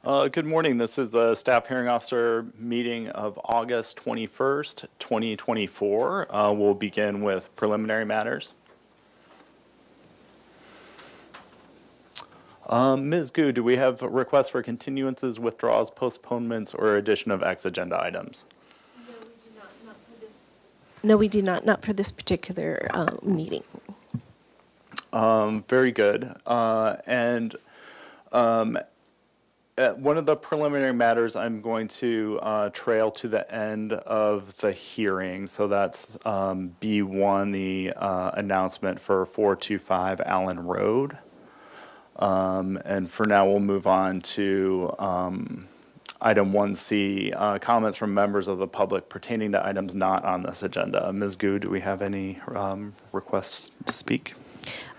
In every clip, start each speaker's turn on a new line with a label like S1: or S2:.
S1: Good morning. This is the Staff Hearing Officer meeting of August 21st, 2024. We'll begin with preliminary matters. Ms. Gu, do we have requests for continuances, withdrawals, postponements, or addition of X agenda items?
S2: No, we do not. Not for this. No, we do not. Not for this particular meeting.
S1: Very good. One of the preliminary matters, I'm going to trail to the end of the hearing. So that's B1, the announcement for 425 Allen Road. And for now, we'll move on to item 1C, comments from members of the public pertaining to items not on this agenda. Ms. Gu, do we have any requests to speak?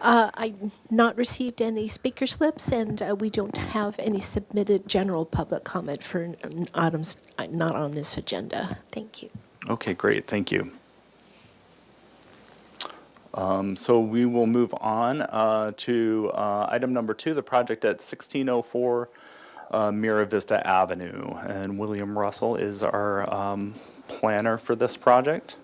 S2: I not received any speaker slips, and we don't have any submitted general public comment for items not on this agenda. Thank you.
S1: Okay, great. Thank you. So we will move on to item number 2, the project at 1604 Mira Vista Avenue. And William Russell is our planner for this project.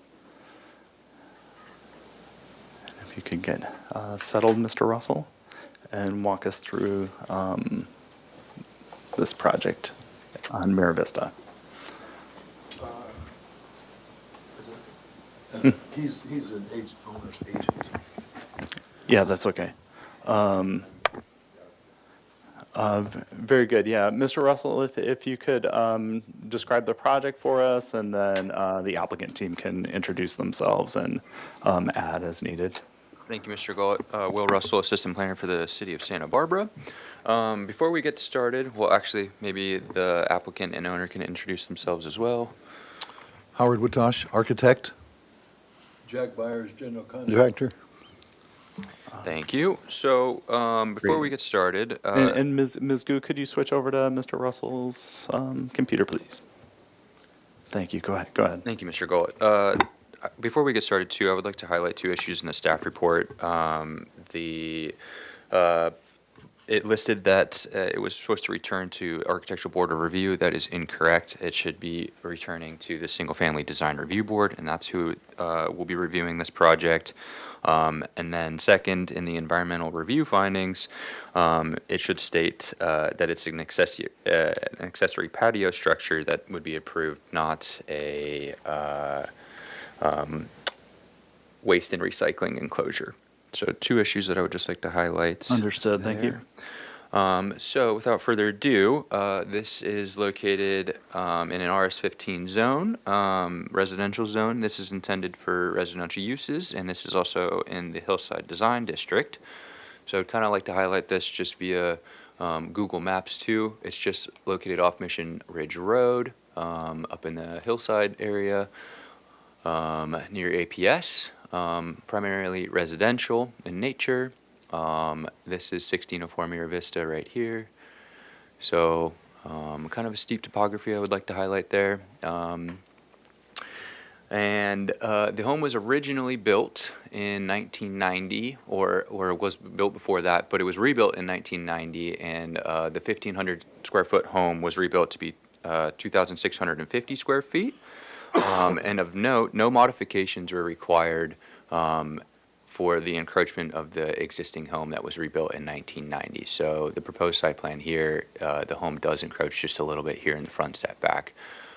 S1: If you could get settled, Mr. Russell, and walk us through this project on Mira Vista.
S3: He's an agent, owner's agent.
S1: Yeah, that's okay. Very good. Yeah, Mr. Russell, if you could describe the project for us, and then the applicant team can introduce themselves and add as needed.
S4: Thank you, Mr. Gullett. Will Russell, Assistant Planner for the City of Santa Barbara. Before we get started, well, actually, maybe the applicant and owner can introduce themselves as well.
S3: Howard Witosh, architect. Jack Byers, general contractor.
S4: Thank you. So before we get started,
S1: And Ms. Gu, could you switch over to Mr. Russell's computer, please? Thank you. Go ahead.
S4: thank you, Mr. Gullett. Before we get started, too, I would like to highlight 2 issues in the staff report. It listed that it was supposed to return to Architectural Board of Review. That is incorrect. It should be returning to the Single Family Design Review Board, and that's who will be reviewing this project. And then second, in the environmental review findings, it should state that it's an accessory patio structure that would be approved, not a waste and recycling enclosure. So 2 issues that I would just like to highlight.
S1: Understood. Thank you.
S4: So without further ado, this is located in an RS-15 zone, residential zone. This is intended for residential uses, and this is also in the Hillside Design District. So I'd kind of like to highlight this just via Google Maps too. It's just located off Mission Ridge Road, up in the Hillside area, near APS. Primarily residential in nature. This is 1604 Mira Vista right here. So kind of a steep topography I would like to highlight there. The home was originally built in 1990, or was built before that, but it was rebuilt in 1990, and the 1,500 square foot home was rebuilt to be 2,650 square feet. And of note, no modifications were required for the encroachment of the existing home that was rebuilt in 1990. So the proposed site plan here, the home does encroach just a little bit here in the front setback.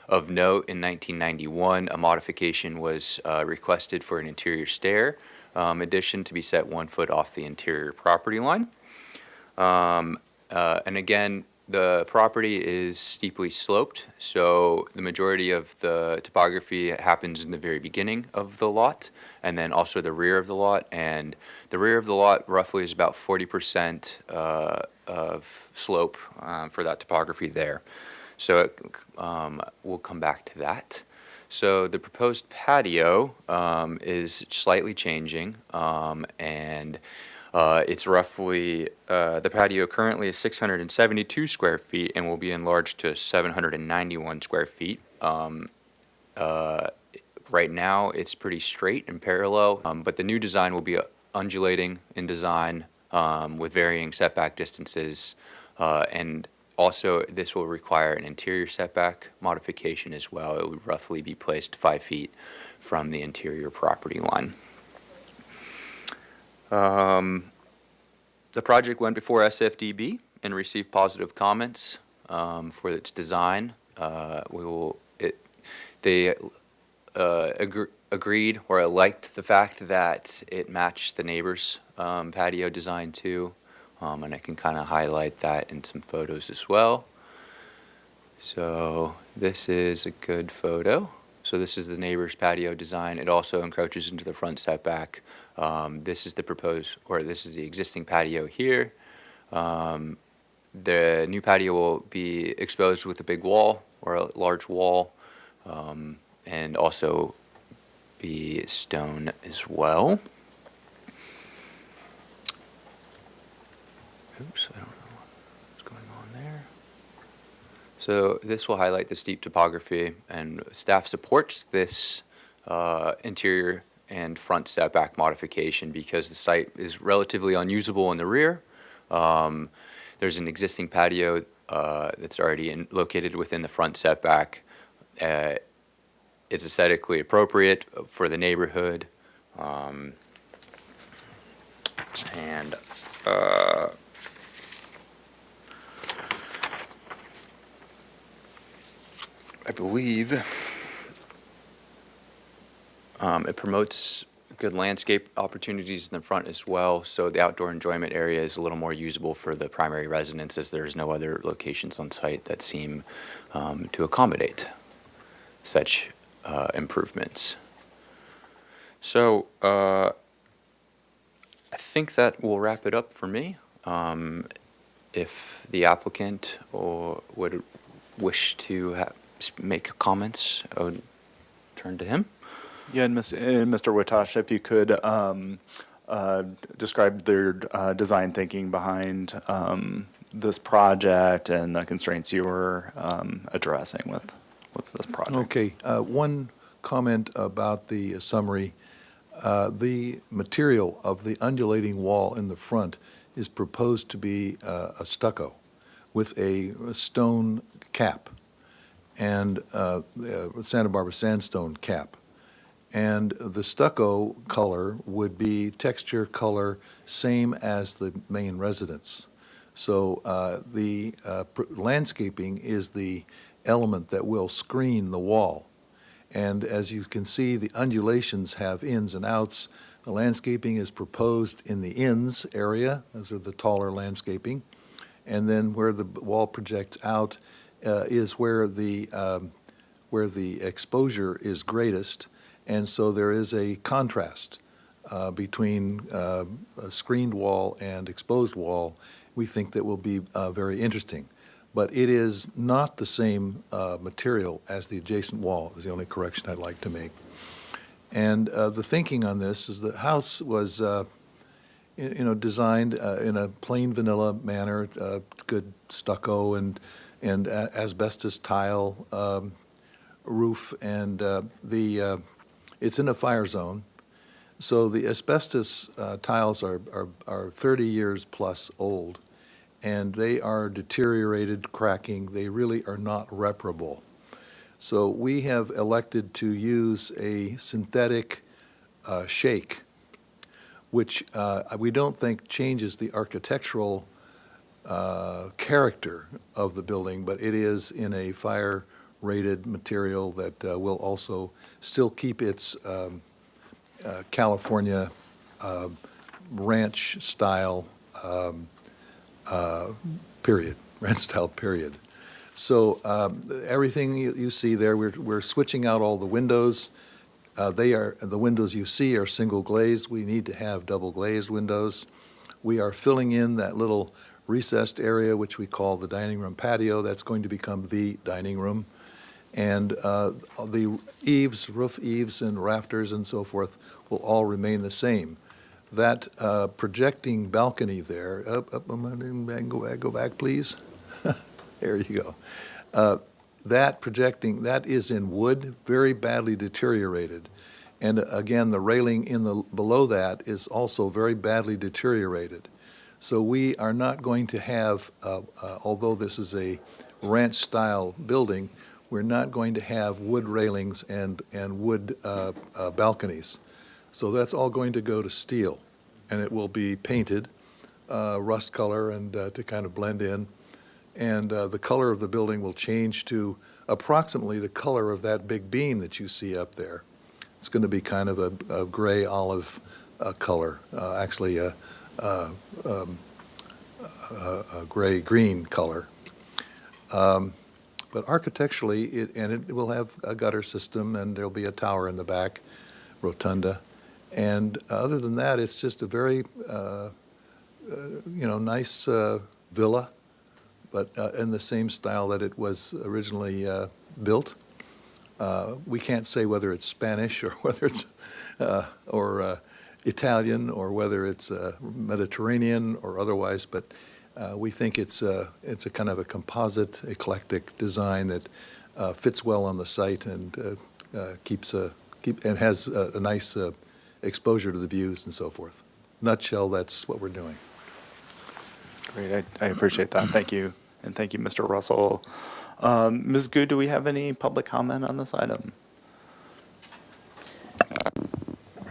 S4: Of note, in 1991, a modification was requested for an interior stair addition to be set 1 foot off the interior property line. And again, the property is steeply sloped, so the majority of the topography happens in the very beginning of the lot, and then also the rear of the lot. And the rear of the lot roughly is about 40% of slope for that topography there. So we'll come back to that. So the proposed patio is slightly changing, and it's roughly, the patio currently is 672 square feet and will be enlarged to 791 square feet. Right now, it's pretty straight and parallel, but the new design will be undulating in design with varying setback distances and also, this will require an interior setback modification as well. It would roughly be placed 5 feet from the interior property line. The project went before SFDB and received positive comments for its design. They agreed or liked the fact that it matched the neighbor's patio design too. And I can kind of highlight that in some photos as well. So this is a good photo. So this is the neighbor's patio design. It also encroaches into the front setback. This is the proposed, or this is the existing patio here. The new patio will be exposed with a big wall or a large wall, and also be stone as well. Oops, I don't know what's going on there. So this will highlight the steep topography, and staff supports this interior and front setback modification because the site is relatively unusable in the rear. There's an existing patio that's already located within the front setback. It's aesthetically appropriate for the neighborhood. I believe it promotes good landscape opportunities in the front as well, so the outdoor enjoyment area is a little more usable for the primary residents as there's no other locations on site that seem to accommodate such improvements. So I think that will wrap it up for me. If the applicant would wish to make comments, I would turn to him.
S1: Yeah, and Mr. Witosh, if you could describe their design thinking behind this project and the constraints you were addressing with this project.
S3: Okay, one comment about the summary. The material of the undulating wall in the front is proposed to be a stucco with a stone cap and Santa Barbara sandstone cap. And the stucco color would be texture color same as the main residence. So the landscaping is the element that will screen the wall. And as you can see, the undulations have ins and outs. The landscaping is proposed in the ins area, those are the taller landscaping. And then where the wall projects out is where the exposure is greatest. And so there is a contrast between a screened wall and exposed wall. We think that will be very interesting. But it is not the same material as the adjacent wall, is the only correction I'd like to make. And the thinking on this is the house was designed in a plain vanilla manner, good stucco and asbestos tile roof, and it's in a fire zone. So the asbestos tiles are 30 years plus old, and they are deteriorated, cracking. They really are not reparable. So we have elected to use a synthetic shake, which we don't think changes the architectural character of the building, but it is in a fire-rated material that will also still keep its California ranch style period, ranch style period. So everything you see there, we're switching out all the windows. The windows you see are single glazed. We need to have double glazed windows. We are filling in that little recessed area, which we call the dining room patio. That's going to become the dining room. And the eaves, roof eaves and rafters and so forth will all remain the same. That projecting balcony there, go back, please. There you go. That projecting, that is in wood, very badly deteriorated. And again, the railing below that is also very badly deteriorated. So we are not going to have, although this is a ranch-style building, we're not going to have wood railings and wood balconies. So that's all going to go to steel, and it will be painted rust color and to kind of blend in. And the color of the building will change to approximately the color of that big beam that you see up there. It's going to be kind of a gray olive color, actually a gray-green color. But architecturally, it will have a gutter system, and there'll be a tower in the back, rotunda. And other than that, it's just a very, nice villa, but in the same style that it was originally built. We can't say whether it's Spanish or whether it's Italian or whether it's Mediterranean or otherwise, but we think it's a kind of a composite, eclectic design that fits well on the site and and has a nice exposure to the views and so forth. Nutshell, that's what we're doing.
S1: Great, I appreciate that. Thank you, and thank you, Mr. Russell. Ms. Gu, do we have any public comment on this item?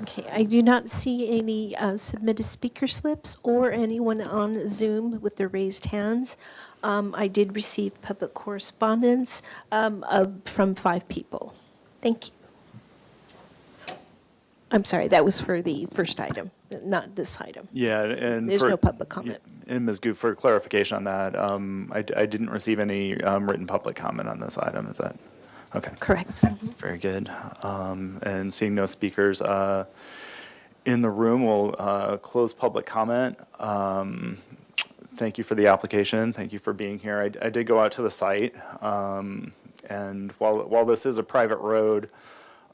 S2: Okay, I do not see any submitted speaker slips or anyone on Zoom with their raised hands. I did receive public correspondence from 5 people. Thank you. I'm sorry, that was for the first item, not this item.
S1: Yeah, and
S2: There's no public comment.
S1: And Ms. Gu, for clarification on that, I didn't receive any written public comment on this item. Is that okay?
S2: Correct.
S1: Very good. And seeing no speakers in the room, we'll close public comment. Thank you for the application. Thank you for being here. I did go out to the site, and while this is a private road,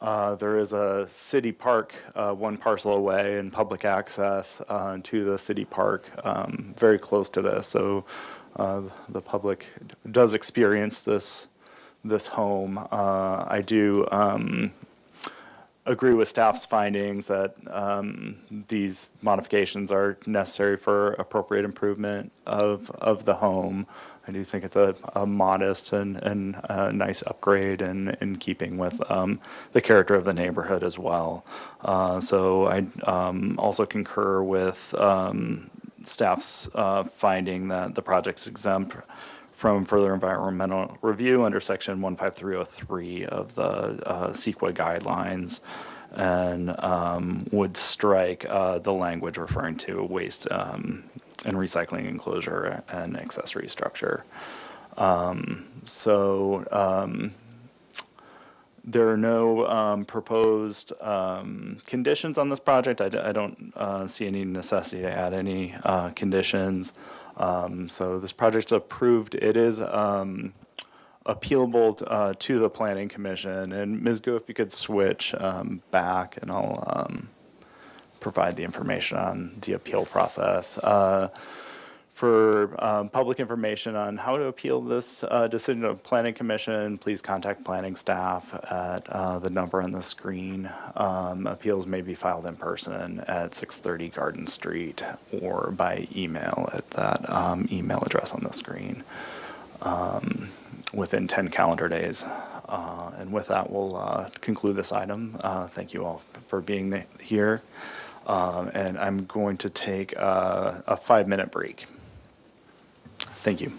S1: there is a city park 1 parcel away and public access to the city park very close to this. So the public does experience this home. I do agree with staff's findings that these modifications are necessary for appropriate improvement of the home. I do think it's a modest and a nice upgrade and in keeping with the character of the neighborhood as well. So I also concur with staff's finding that the project's exempt from further environmental review under section 15303 of the CEQA guidelines, and would strike the language referring to waste and recycling enclosure and accessory structure. There are no proposed conditions on this project. I don't see any necessity to add any conditions. So this project's approved. It is appealable to the Planning Commission. And Ms. Go, if you could switch back, and I'll provide the information on the appeal process. For public information on how to appeal this decision to the Planning Commission, please contact planning staff at the number on the screen. Appeals may be filed in person at 630 Garden Street or by email at that email address on the screen within 10 calendar days. And with that, we'll conclude this item. Thank you all for being here. And I'm going to take a 5-minute break. Thank you.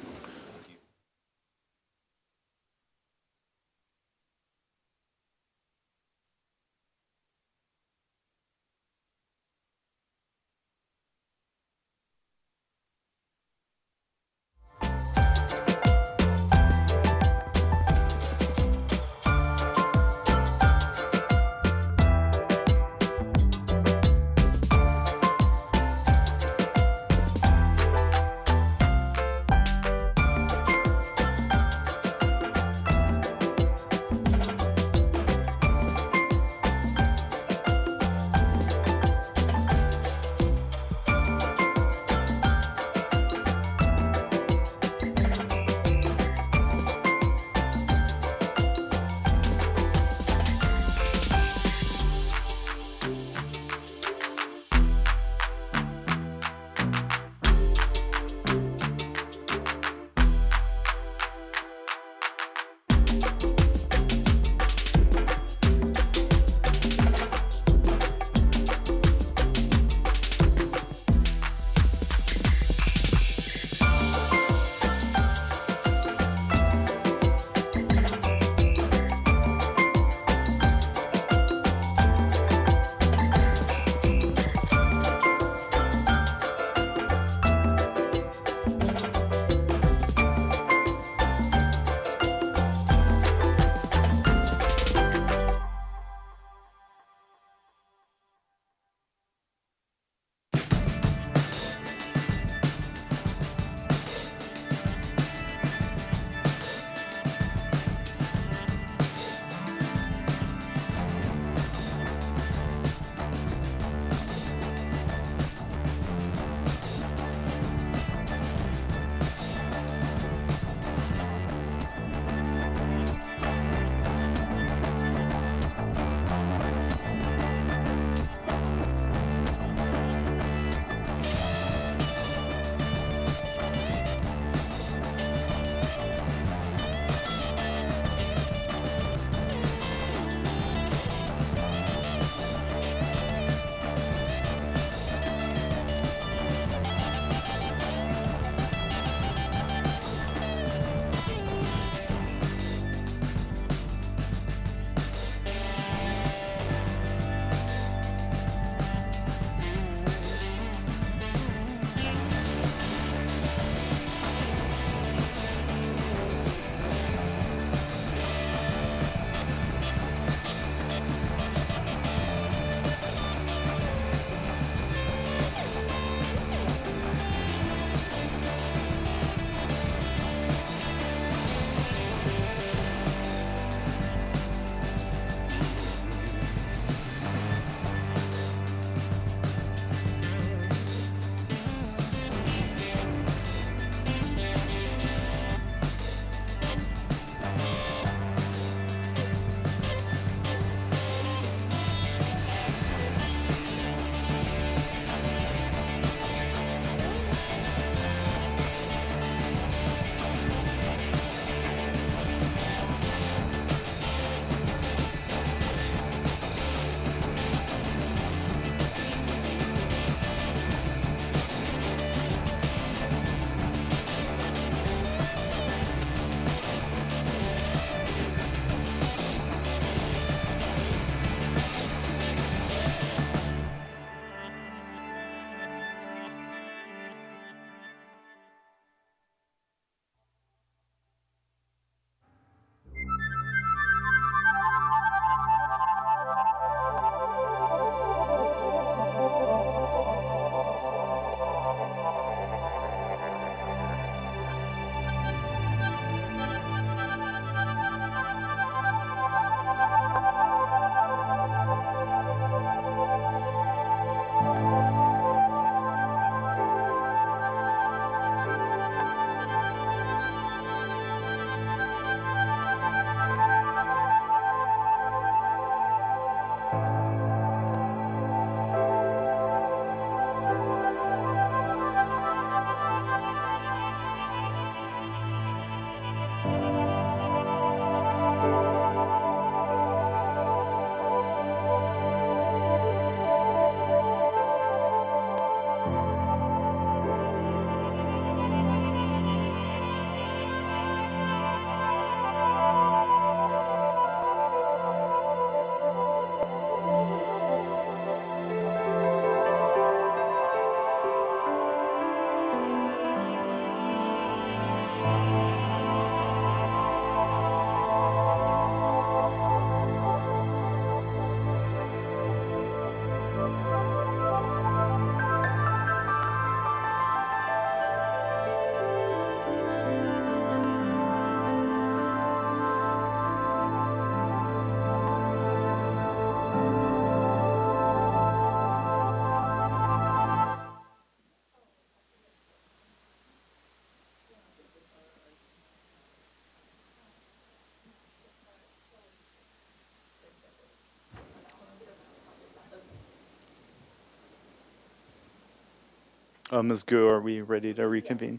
S1: Ms. Gu, are we ready to reconvene?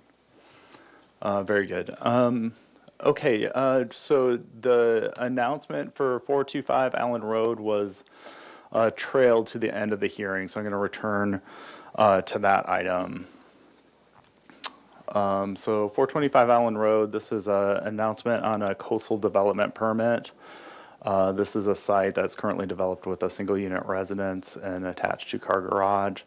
S1: Very good. Okay, so the announcement for 425 Allen Road was trailed to the end of the hearing, so I'm going to return to that item. So 425 Allen Road, this is an announcement on a coastal development permit. This is a site that's currently developed with a single unit residence and attached two-car garage.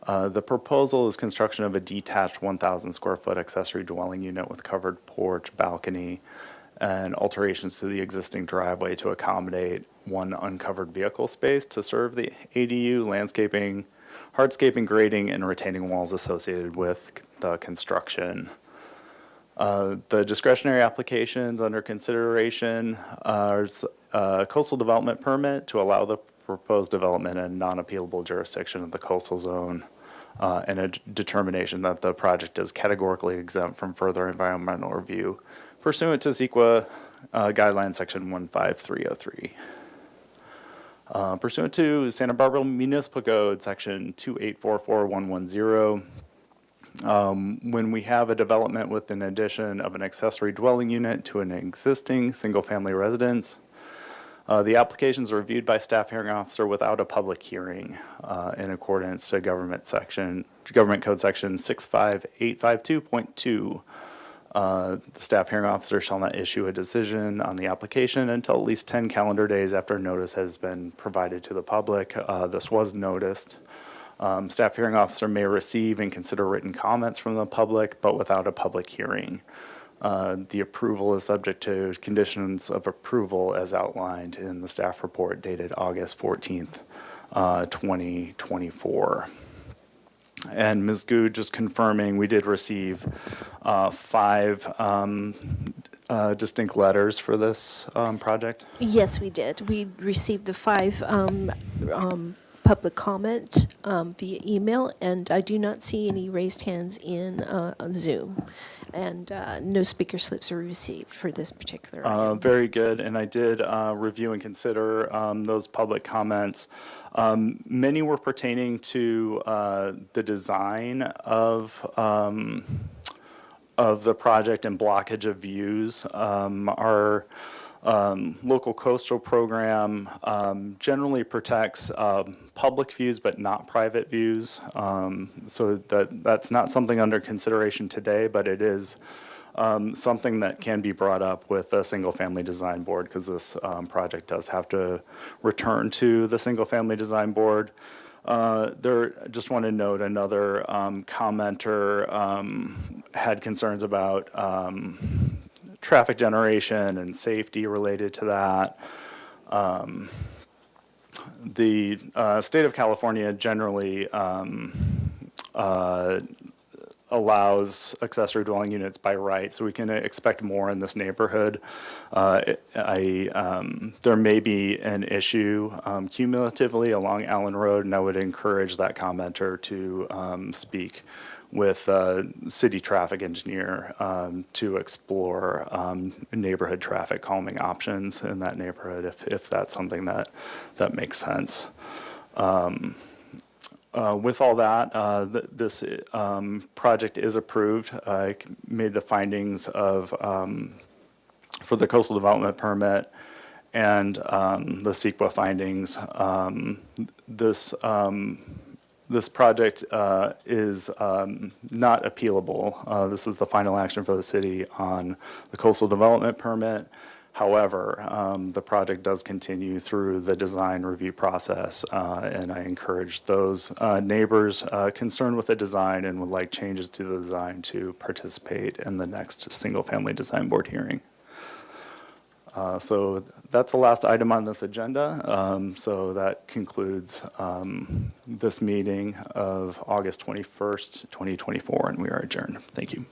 S1: The proposal is construction of a detached 1,000 square foot accessory dwelling unit with covered porch, balcony, and alterations to the existing driveway to accommodate one uncovered vehicle space to serve the ADU, landscaping, hardscaping, grading, and retaining walls associated with the construction. The discretionary applications under consideration are a coastal development permit to allow the proposed development in non-appealable jurisdiction of the coastal zone, and a determination that the project is categorically exempt from further environmental review pursuant to CEQA guideline section 15303. Pursuant to Santa Barbara Municipal Code section 2844110, when we have a development with an addition of an accessory dwelling unit to an existing single-family residence, the applications are reviewed by staff hearing officer without a public hearing in accordance to Government Code section 65852.2. The staff hearing officer shall not issue a decision on the application until at least 10 calendar days after notice has been provided to the public. This was noticed. Staff hearing officer may receive and consider written comments from the public, but without a public hearing. The approval is subject to conditions of approval as outlined in the staff report dated August 14th, 2024. And Ms. Gu, just confirming, we did receive 5 distinct letters for this project.
S2: Yes, we did. We received the 5 public comment via email, and I do not see any raised hands in Zoom. And no speaker slips were received for this particular item.
S1: Very good, and I did review and consider those public comments. Many were pertaining to the design of the project and blockage of views. Our local coastal program generally protects public views but not private views. So that's not something under consideration today, but it is something that can be brought up with a single-family design board, because this project does have to return to the single-family design board. Just want to note another commenter had concerns about traffic generation and safety related to that. The state of California generally allows accessory dwelling units by right, so we can expect more in this neighborhood. There may be an issue cumulatively along Allen Road, and I would encourage that commenter to speak with city traffic engineer to explore neighborhood traffic calming options in that neighborhood if that's something that makes sense. With all that, this project is approved. I made the findings of for the coastal development permit and the CEQA findings. This project is not appealable. This is the final action for the city on the coastal development permit. However, the project does continue through the design review process, and I encourage those neighbors concerned with the design and would like changes to the design to participate in the next single-family design board hearing. So that's the last item on this agenda. So that concludes this meeting of August 21st, 2024, and we are adjourned. Thank you.